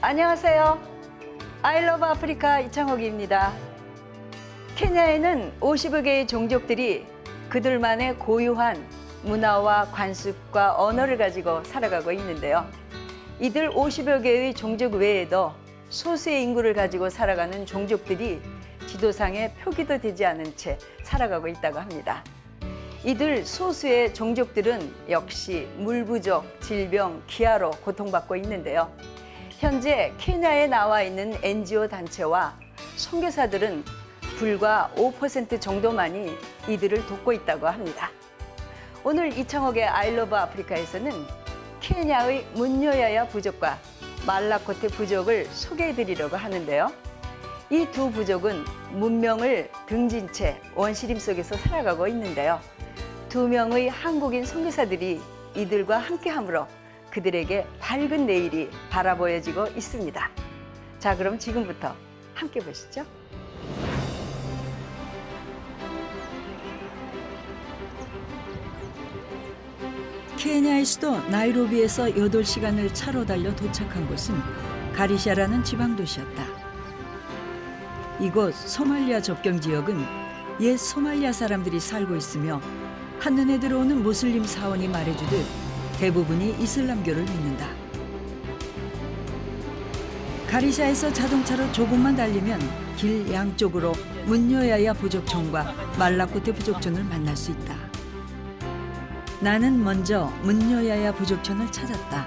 안녕하세요. 아이러브 아프리카 이창옥입니다. 케냐에는 50여 개의 종족들이 그들만의 고유한 문화와 관습과 언어를 가지고 살아가고 있는데요. 이들 50여 개의 종족 외에도 소수의 인구를 가지고 살아가는 종족들이 지도상에 표기도 되지 않은 채 살아가고 있다고 합니다. 이들 소수의 종족들은 역시 물 부족, 질병, 기아로 고통받고 있는데요. 현재 케냐에 나와 있는 NGO 단체와 선교사들은 불과 5% 정도만이 이들을 돕고 있다고 합니다. 오늘 이창옥의 아이러브 아프리카에서는 케냐의 문요야야 부족과 말라코테 부족을 소개해드리려고 하는데요. 이 두 부족은 문명을 등진 채 원시림 속에서 살아가고 있는데요. 두 명의 한국인 선교사들이 이들과 함께함으로 그들에게 밝은 내일이 바라보여지고 있습니다. 자, 그럼 지금부터 함께 보시죠. 케냐의 수도 나이로비에서 8시간을 차로 달려 도착한 곳은 가리샤라는 지방 도시였다. 이곳 소말리아 접경 지역은 옛 소말리아 사람들이 살고 있으며 한눈에 들어오는 무슬림 사원이 말해주듯 대부분이 이슬람교를 믿는다. 가리샤에서 자동차로 조금만 달리면 길 양쪽으로 문요야야 부족촌과 말라코테 부족촌을 만날 수 있다. 나는 먼저 문요야야 부족촌을 찾았다.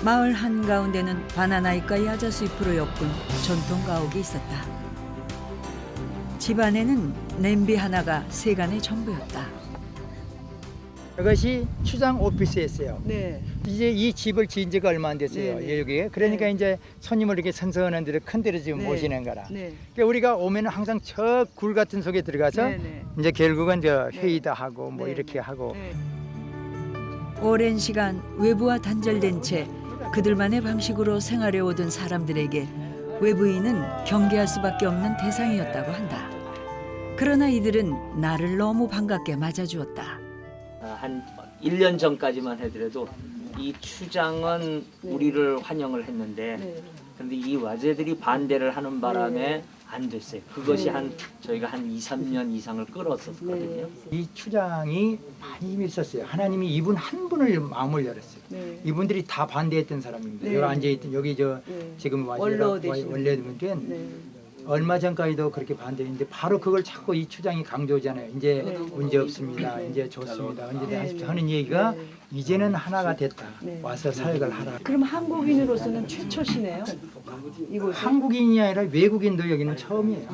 마을 한가운데는 바나나잎과 야자수 잎으로 엮은 전통 가옥이 있었다. 집 안에는 냄비 하나가 세간의 전부였다. 이것이 추장 오피스였어요. 네. 이제 이 집을 지은 지가 얼마 안 됐어요. 네. 여기에. 그러니까 네. 이제 손님을 이렇게 선선한 데를 큰 데를 지금 네. 모시는 거라. 네. 그러니까 우리가 오면은 항상 저 굴 같은 속에 들어가서 네. 이제 결국은 저 네. 회의도 하고 뭐 네. 이렇게 하고. 네. 오랜 시간 외부와 단절된 채 그들만의 방식으로 생활해 오던 사람들에게 외부인은 경계할 수밖에 없는 대상이었다고 한다. 그러나 이들은 나를 너무 반갑게 맞아주었다. 한 1년 전까지만 해더라도 이 추장은 우리를 환영을 했는데 그런데 이 와제들이 반대를 하는 바람에 안 됐어요. 그것이 저희가 한 2, 3년 이상을 끌었었거든요. 이 추장이 많이 힘이 있었어요. 하나님이 이분 한 분을 마음을 열었어요. 네. 이분들이 다 반대했던 사람입니다. 네. 여기 앉아있던 여기 저 네. 지금 원로 되시는 원래 분들은 네. 얼마 전까지도 그렇게 반대했는데 바로 그걸 자꾸 이 추장이 강조하잖아요. 이제 네. 문제 없습니다. 네. 이제 좋습니다. 언제 네. 하십시오 하는 얘기가 네. 이제는 하나가 됐다. 네. 와서 사역을 하라. 그럼 한국인으로서는 최초시네요. 이곳은. 한국인이 아니라 외국인도 여기는 처음이에요.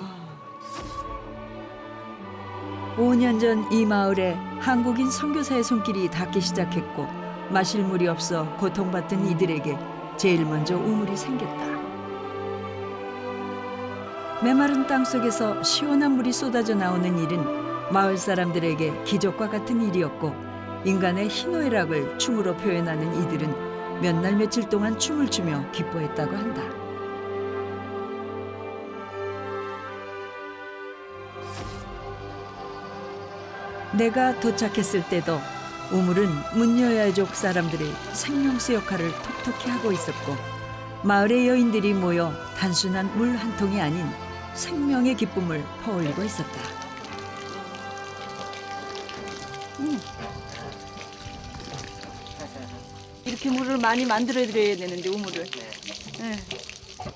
5년 전 이 마을에 한국인 선교사의 손길이 닿기 시작했고 마실 물이 없어 고통받던 이들에게 제일 먼저 우물이 생겼다. 메마른 땅 속에서 시원한 물이 쏟아져 나오는 일은 마을 사람들에게 기적과 같은 일이었고 인간의 희노애락을 춤으로 표현하는 이들은 몇 날 며칠 동안 춤을 추며 기뻐했다고 한다. 내가 도착했을 때도 우물은 문여야족 사람들의 생명수 역할을 톡톡히 하고 있었고 마을의 여인들이 모여 단순한 물 한 통이 아닌 생명의 기쁨을 퍼올리고 있었다. 이렇게 물을 많이 만들어드려야 되는데 우물을. 네.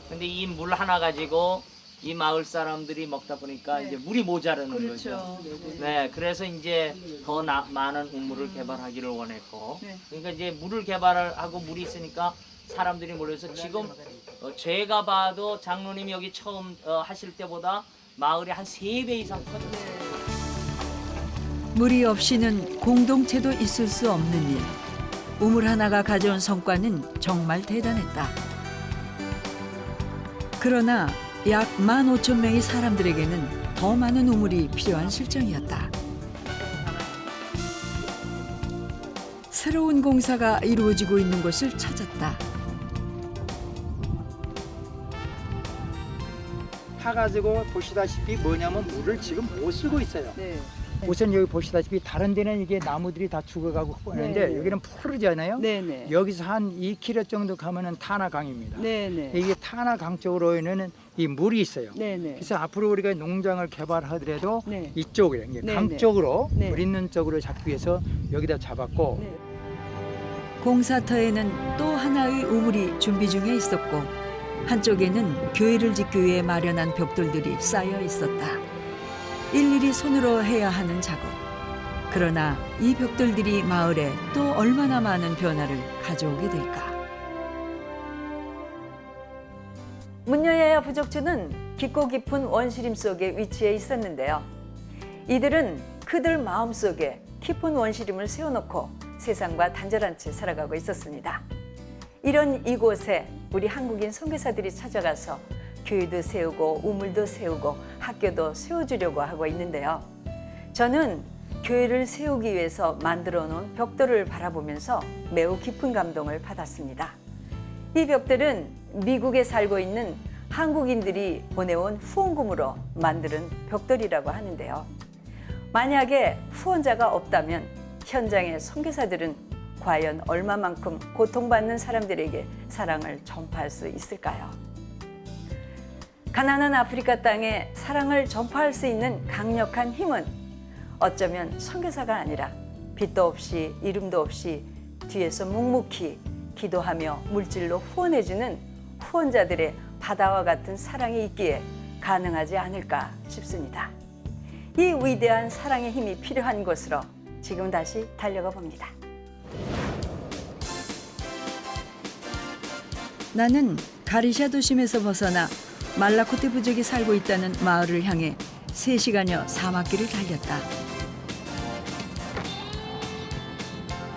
근데 이 물 하나 가지고 이 마을 사람들이 먹다 보니까 이제 물이 모자라는 거죠. 네, 그래서 이제 더 많은 우물을 개발하기를 원했고, 네. 그러니까 이제 물을 개발하고 물이 있으니까 사람들이 몰려서 지금 제가 봐도 장로님이 여기 처음 하실 때보다 마을이 한 3배 이상 커졌어요. 물이 없이는 공동체도 있을 수 없는 일. 우물 하나가 가져온 성과는 정말 대단했다. 그러나 약 15,000명의 사람들에게는 더 많은 우물이 필요한 실정이었다. 새로운 공사가 이루어지고 있는 곳을 찾았다. 타가지고 보시다시피 뭐냐면 물을 지금 못 쓰고 있어요. 네. 우선 여기 보시다시피 다른 데는 이게 나무들이 다 죽어가고 하는데 네. 여기는 푸르잖아요. 네네. 여기서 한 2km 정도 가면은 타나강입니다. 네네. 이게 타나강 쪽으로는 이 물이 있어요. 네네. 그래서 앞으로 우리가 농장을 개발하더라도 네. 이쪽에 이제 네, 강 네. 쪽으로 네. 물 있는 쪽으로 잡기 위해서 여기다 잡았고 네. 공사터에는 또 하나의 우물이 준비 중에 있었고 한쪽에는 교회를 짓기 위해 마련한 벽돌들이 쌓여 있었다. 일일이 손으로 해야 하는 작업. 그러나 이 벽돌들이 마을에 또 얼마나 많은 변화를 가져오게 될까? 문여야야 부족촌은 깊고 깊은 원시림 속에 위치해 있었는데요. 이들은 그들 마음속에 깊은 원시림을 세워놓고 세상과 단절한 채 살아가고 있었습니다. 이런 이곳에 우리 한국인 선교사들이 찾아가서 교회도 세우고 우물도 세우고 학교도 세워주려고 하고 있는데요. 저는 교회를 세우기 위해서 만들어 놓은 벽돌을 바라보면서 매우 깊은 감동을 받았습니다. 이 벽돌은 미국에 살고 있는 한국인들이 보내온 후원금으로 만드는 벽돌이라고 하는데요. 만약에 후원자가 없다면 현장의 선교사들은 과연 얼마만큼 고통받는 사람들에게 사랑을 전파할 수 있을까요? 가난한 아프리카 땅에 사랑을 전파할 수 있는 강력한 힘은 어쩌면 선교사가 아니라 빛도 없이 이름도 없이 뒤에서 묵묵히 기도하며 물질로 후원해주는 후원자들의 바다와 같은 사랑이 있기에 가능하지 않을까 싶습니다. 이 위대한 사랑의 힘이 필요한 곳으로 지금 다시 달려가 봅니다. 나는 가리샤 도심에서 벗어나 말라코테 부족이 살고 있다는 마을을 향해 3시간여 사막길을 달렸다.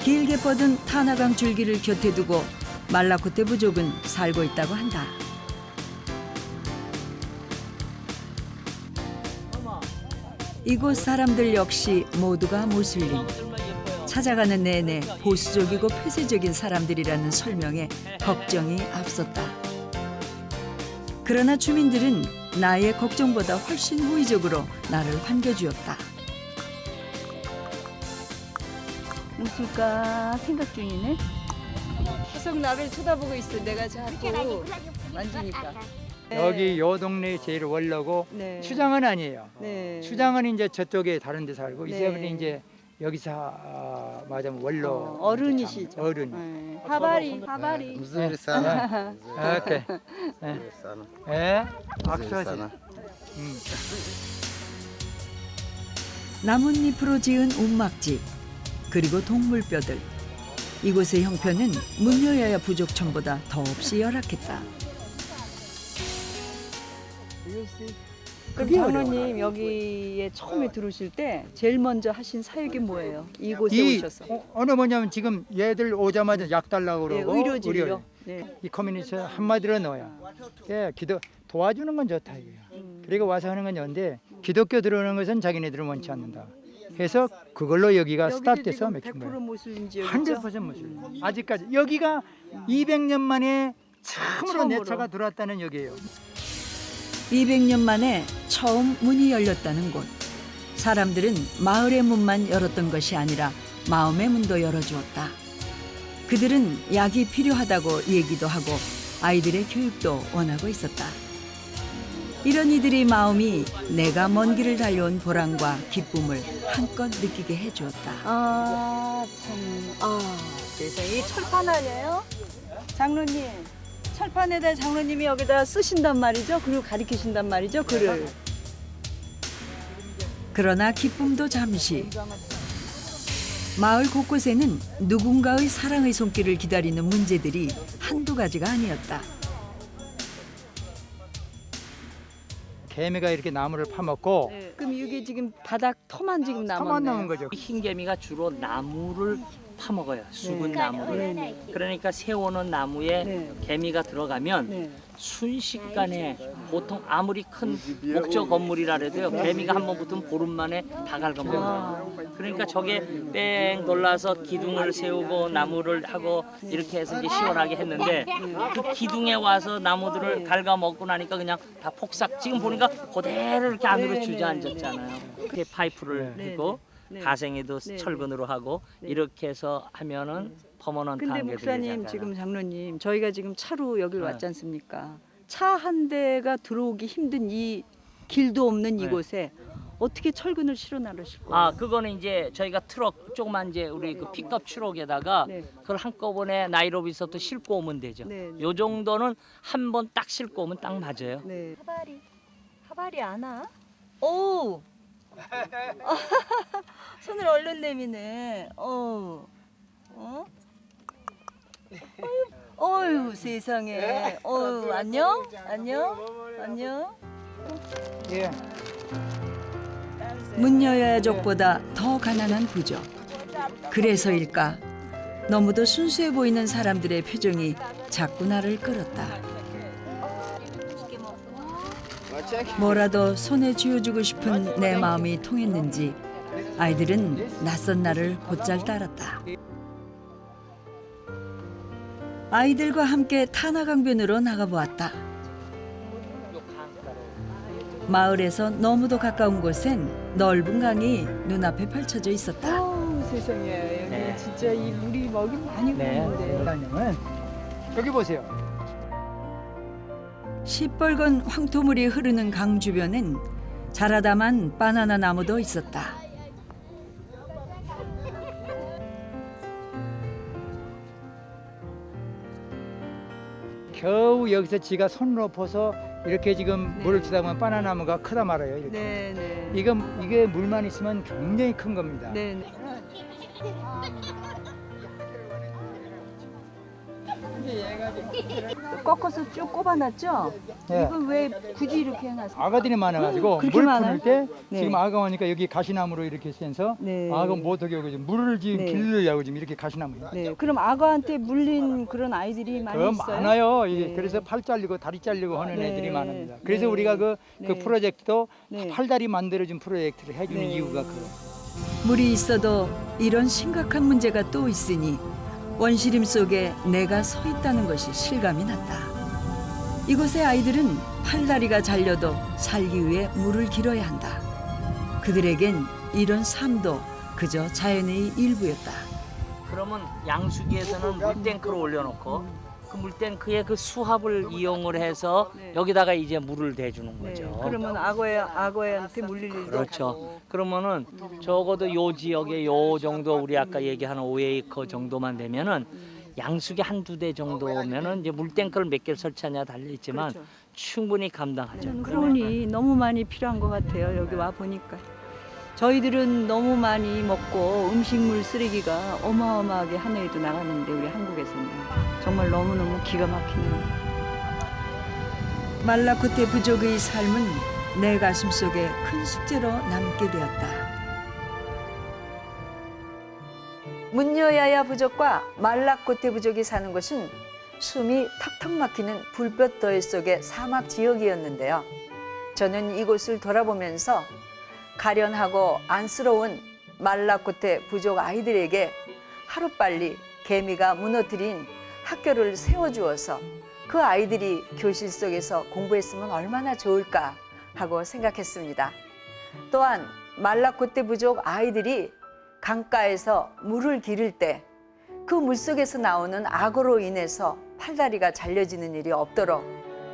길게 뻗은 타나강 줄기를 곁에 두고 말라코테 부족은 살고 있다고 한다. 이곳 사람들 역시 모두가 무슬림. 찾아가는 내내 보수적이고 폐쇄적인 사람들이라는 설명에 걱정이 앞섰다. 그러나 주민들은 나의 걱정보다 훨씬 호의적으로 나를 반겨주었다. 웃을까 생각 중이네. 계속 나를 쳐다보고 있어. 내가 자꾸 만지니까. 여기 요 동네 제일 원로고 네. 추장은 아니에요. 네. 추장은 이제 저쪽에 다른 데 살고 네. 이세분이 이제 여기서 말하자면 원로 어른이시죠. 어른. 네. 하바리. Mzuri sana. 오케이. Mzuri sana. 예. Mzuri 박수하지. sana. 나뭇잎으로 지은 움막집, 그리고 동물뼈들. 이곳의 형편은 문여야야 부족촌보다 더없이 열악했다. 그럼 그게 장로님 어려워요. 여기에 처음에 들어오실 때 제일 먼저 하신 사역이 뭐예요? 이곳에 이 오셔서. 어느 뭐냐면 지금 얘들 오자마자 약 달라고 네, 그러고 의료진료. 네. 이 커뮤니티 한마디로 넣어요. 예, 기도 도와주는 건 좋다 이거야. 그리고 와서 하는 건 좋은데 기독교 들어오는 것은 자기네들은 원치 않는다. 해서 그걸로 여기가 여기도 스타트해서 지금 맥힌 100% 거예요. 모슬림 지역이죠? 100% 무슬림. 아직까지 여기가 200년 만에 처음으로 내 처음으로. 차가 들어왔다는 여기예요. 200년 만에 처음 문이 열렸다는 곳. 사람들은 마을의 문만 열었던 것이 아니라 마음의 문도 열어주었다. 그들은 약이 필요하다고 얘기도 하고 아이들의 교육도 원하고 있었다. 이런 이들의 마음이 내가 먼 길을 달려온 보람과 기쁨을 한껏 느끼게 해주었다. 아, 참. 세상에 철판 아니에요? 장로님. 철판에다 장로님이 여기다 쓰신단 말이죠? 그리고 가리키신단 말이죠? 글을. 그러나 기쁨도 잠시. 마을 곳곳에는 누군가의 사랑의 손길을 기다리는 문제들이 한두 가지가 아니었다. 개미가 이렇게 나무를 파먹고 그럼 이게 지금 바닥 터만 지금 남았네요. 터만 남은 거죠. 흰개미가 주로 나무를 파먹어요. 죽은 나무를. 그러니까 세우는 나무에 네. 개미가 들어가면 네. 순식간에 보통 아무리 큰 목조 건물이라 해도요 개미가 한 번 붙으면 보름 만에 다 갉아먹어요. 그러니까 저게 뺑 돌라서 기둥을 세우고 나무를 하고 이렇게 해서 이제 시원하게 했는데 그 기둥에 와서 나무들을 갉아먹고 나니까 그냥 다 폭삭. 지금 보니까 그대로 이렇게 안으로 주저앉았잖아요. 이렇게 파이프를 하고 네. 가생이도 네. 철근으로 하고 이렇게 해서 하면은 퍼머넌트 근데 한 게 목사님 되잖아요. 지금 장로님 저희가 지금 차로 여길 네. 왔지 않습니까? 차 한 대가 들어오기 힘든 이 길도 없는 네. 이곳에 어떻게 철근을 실어 나르실 거예요? 아 그거는 이제 저희가 트럭 조그만 이제 우리 그 픽업 트럭에다가 네. 그걸 한꺼번에 나이로비서부터 싣고 오면 되죠. 네. 요 정도는 한 번 딱 싣고 오면 딱 맞아요. 네. 하발이 안 와? 오! 손을 얼른 내미네. 어? 어휴 세상에. 어휴 안녕? 안녕? 안녕? 예. 문여야족보다 더 가난한 부족. 그래서일까 너무도 순수해 보이는 사람들의 표정이 자꾸 나를 끌었다. 뭐라도 손에 쥐어주고 싶은 내 마음이 통했는지 아이들은 낯선 나를 곧잘 따랐다. 아이들과 함께 타나강변으로 나가보았다. 마을에서 너무도 가까운 곳엔 넓은 강이 눈앞에 펼쳐져 있었다. 아우 세상에 여기 네. 진짜 이 물이 먹이 많이 네. 흐르는데. 목사님은 여기 보세요. 시뻘건 황토물이 흐르는 강 주변엔 자라다만 바나나 나무도 있었다. 겨우 여기서 지가 손으로 퍼서 이렇게 지금 물을 주다 보면 바나나무가 크다 말아요. 이렇게. 네. 이게 물만 있으면 굉장히 큰 겁니다. 네. 꺾어서 쭉 꼽아놨죠? 예. 이거 왜 굳이 이렇게 해놨어요? 아가들이 많아가지고 그렇게 물 많아요? 푸는 때 네. 지금 아가 오니까 여기 가시나무로 이렇게 써서 네. 아가 못하게 하고 지금 물을 지금 네. 길르려고 지금 이렇게 가시나무. 네. 그럼 악어한테 물린 그런 아이들이 많이 그 있어요? 많아요. 이게 네. 그래서 팔 잘리고 다리 잘리고 하는 네. 애들이 많습니다. 그래서 네. 우리가 그 네. 프로젝트도 네. 팔다리 만들어준 프로젝트를 해주는 네. 이유가 그거. 물이 있어도 이런 심각한 문제가 또 있으니 원시림 속에 내가 서 있다는 것이 실감이 났다. 이곳의 아이들은 팔다리가 잘려도 살기 위해 물을 길어야 한다. 그들에겐 이런 삶도 그저 자연의 일부였다. 그러면 양수기에서는 물탱크를 올려놓고 그 물탱크에 그 수압을 이용을 해서 네. 여기다가 이제 물을 대주는 네. 거죠. 그러면 악어한테 물릴 일도 그렇죠. 없고. 그러면은 적어도 요 지역에 요 정도 우리 아까 얘기하는 5에이커 정도만 되면은 양수기 한두 대 정도면은 이제 물탱크를 몇 개를 설치하냐 달려 있지만 그렇죠. 충분히 감당하죠. 크론이 너무 많이 필요한 것 같아요. 여기 와 보니까 저희들은 너무 많이 먹고 음식물 쓰레기가 어마어마하게 하늘에도 나가는데 우리 한국에서는 정말 너무너무 기가 막히네요. 말라코테 부족의 삶은 내 가슴 속에 큰 숙제로 남게 되었다. 문여야야 부족과 말라코테 부족이 사는 곳은 숨이 턱턱 막히는 불볕더위 속의 사막 지역이었는데요. 저는 이곳을 돌아보면서 가련하고 안쓰러운 말라코테 부족 아이들에게 하루빨리 개미가 무너뜨린 학교를 세워주어서 그 아이들이 교실 속에서 공부했으면 얼마나 좋을까 하고 생각했습니다. 또한 말라코테 부족 아이들이 강가에서 물을 기를 때 그 물속에서 나오는 악어로 인해서 팔다리가 잘려지는 일이 없도록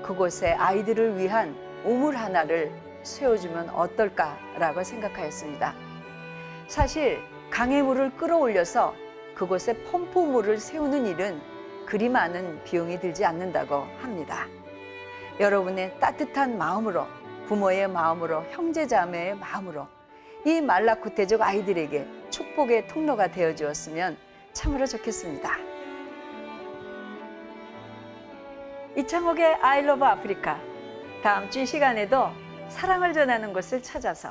그곳에 아이들을 위한 우물 하나를 세워주면 어떨까라고 생각하였습니다. 사실 강의 물을 끌어올려서 그곳에 펌프물을 세우는 일은 그리 많은 비용이 들지 않는다고 합니다. 여러분의 따뜻한 마음으로, 부모의 마음으로, 형제자매의 마음으로 이 말라코테족 아이들에게 축복의 통로가 되어 주었으면 참으로 좋겠습니다. 이창옥의 I love 아프리카. 다음 주 이 시간에도 사랑을 전하는 곳을 찾아서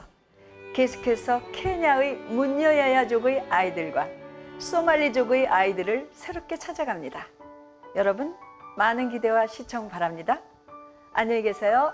계속해서 케냐의 문여야야족의 아이들과 소말리족의 아이들을 새롭게 찾아갑니다. 여러분, 많은 기대와 시청 바랍니다. 안녕히 계세요.